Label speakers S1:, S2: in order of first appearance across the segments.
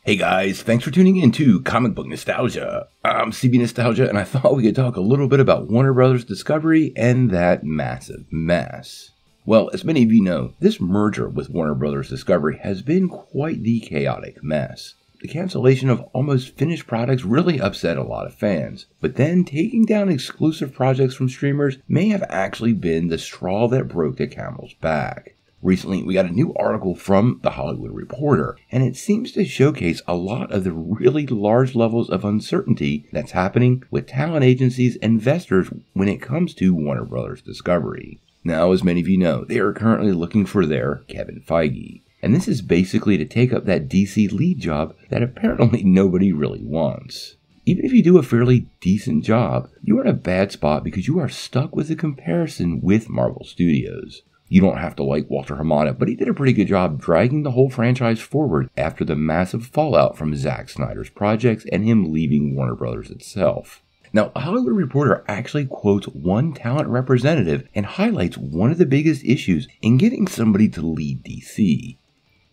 S1: Hey guys, thanks for tuning in to Comic Book Nostalgia. I'm CB Nostalgia, and I thought we could talk a little bit about Warner Bros. Discovery and that massive mess. Well, as many of you know, this merger with Warner Bros. Discovery has been quite the chaotic mess. The cancellation of almost finished products really upset a lot of fans, but then taking down exclusive projects from streamers may have actually been the straw that broke the camel's back. Recently, we got a new article from The Hollywood Reporter, and it seems to showcase a lot of the really large levels of uncertainty that's happening with talent agencies and investors when it comes to Warner Bros. Discovery. Now, as many of you know, they are currently looking for their Kevin Feige. And this is basically to take up that DC lead job that apparently nobody really wants. Even if you do a fairly decent job, you are in a bad spot because you are stuck with a comparison with Marvel Studios. You don't have to like Walter Hamada, but he did a pretty good job dragging the whole franchise forward after the massive fallout from Zack Snyder's projects and him leaving Warner Bros. Itself. Now, a Hollywood Reporter actually quotes one talent representative and highlights one of the biggest issues in getting somebody to lead DC.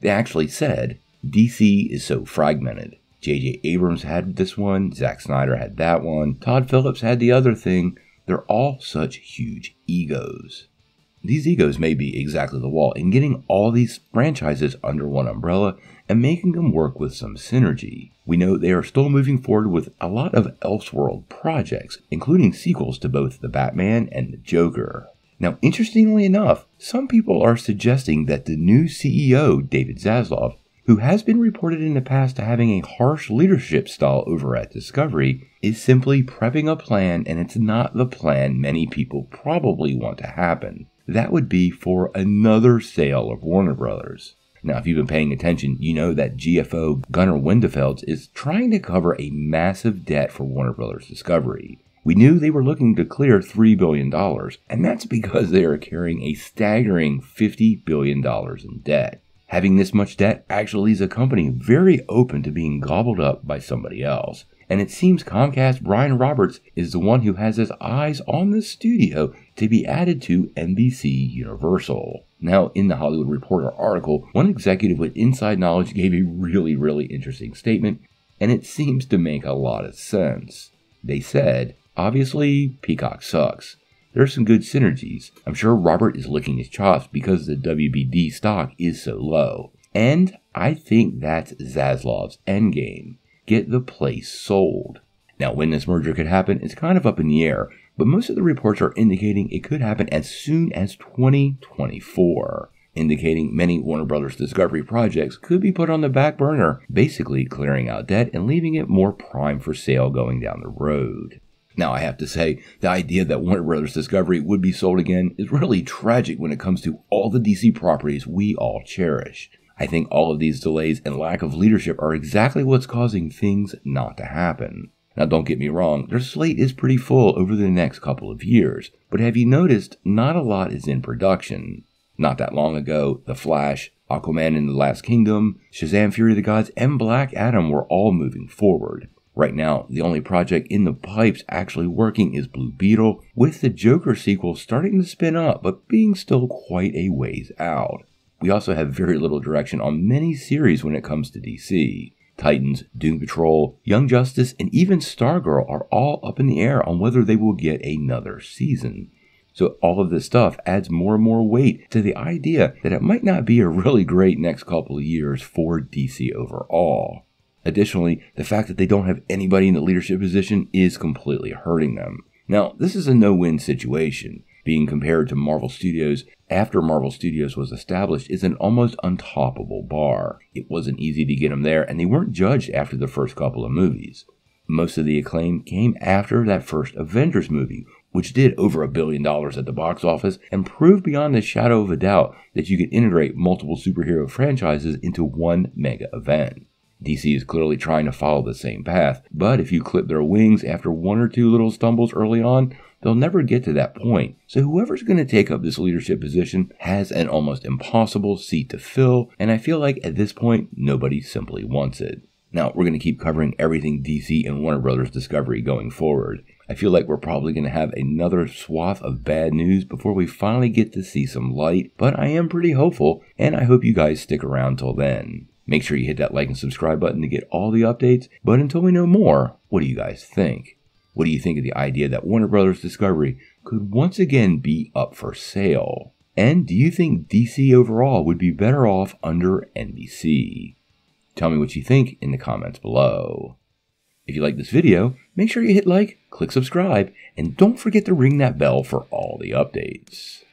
S1: They actually said, DC is so fragmented. J.J. Abrams had this one, Zack Snyder had that one, Todd Phillips had the other thing. They're all such huge egos. These egos may be exactly the wall in getting all these franchises under one umbrella and making them work with some synergy. We know they are still moving forward with a lot of Elseworld projects, including sequels to both The Batman and The Joker. Now, interestingly enough, some people are suggesting that the new CEO, David Zaslav, who has been reported in the past to having a harsh leadership style over at Discovery, is simply prepping a plan, and it's not the plan many people probably want to happen. That would be for another sale of Warner Bros. Now, if you've been paying attention, you know that GFO Gunnar Windefeldt is trying to cover a massive debt for Warner Bros. Discovery. We knew they were looking to clear $3 billion, and that's because they are carrying a staggering $50 billion in debt. Having this much debt actually leaves a company very open to being gobbled up by somebody else. And it seems Comcast Brian Roberts is the one who has his eyes on the studio to be added to NBC Universal. Now, in the Hollywood Reporter article, one executive with inside knowledge gave a really interesting statement, and it seems to make a lot of sense. They said, obviously, Peacock sucks. There's some good synergies. I'm sure Robert is licking his chops because the WBD stock is so low. And I think that's Zaslav's endgame. Get the place sold. Now, when this merger could happen, it's kind of up in the air, but most of the reports are indicating it could happen as soon as 2024, indicating many Warner Bros. Discovery projects could be put on the back burner, basically clearing out debt and leaving it more prime for sale going down the road. Now, I have to say, the idea that Warner Bros. Discovery would be sold again is really tragic when it comes to all the DC properties we all cherish. I think all of these delays and lack of leadership are exactly what's causing things not to happen. Now, don't get me wrong, their slate is pretty full over the next couple of years, but have you noticed not a lot is in production? Not that long ago, The Flash, Aquaman and the Last Kingdom, Shazam! Fury of the Gods, and Black Adam were all moving forward. Right now, the only project in the pipes actually working is Blue Beetle, with the Joker sequel starting to spin up, but being still quite a ways out. We also have very little direction on many series when it comes to DC. Titans, Doom Patrol, Young Justice, and even Stargirl are all up in the air on whether they will get another season. So all of this stuff adds more and more weight to the idea that it might not be a really great next couple of years for DC overall. Additionally, the fact that they don't have anybody in the leadership position is completely hurting them. Now, this is a no-win situation. Being compared to Marvel Studios after Marvel Studios was established is an almost untoppable bar. It wasn't easy to get them there, and they weren't judged after the first couple of movies. Most of the acclaim came after that first Avengers movie, which did over $1 billion at the box office and proved beyond the shadow of a doubt that you could integrate multiple superhero franchises into one mega event. DC is clearly trying to follow the same path, but if you clip their wings after one or two little stumbles early on, they'll never get to that point. So whoever's going to take up this leadership position has an almost impossible seat to fill, and I feel like at this point, nobody simply wants it. Now, we're going to keep covering everything DC and Warner Bros. Discovery going forward. I feel like we're probably going to have another swath of bad news before we finally get to see some light, but I am pretty hopeful, and I hope you guys stick around till then. Make sure you hit that like and subscribe button to get all the updates. But until we know more, what do you guys think? What do you think of the idea that Warner Brothers Discovery could once again be up for sale? And do you think DC overall would be better off under NBC? Tell me what you think in the comments below. If you like this video, make sure you hit like, click subscribe, and don't forget to ring that bell for all the updates.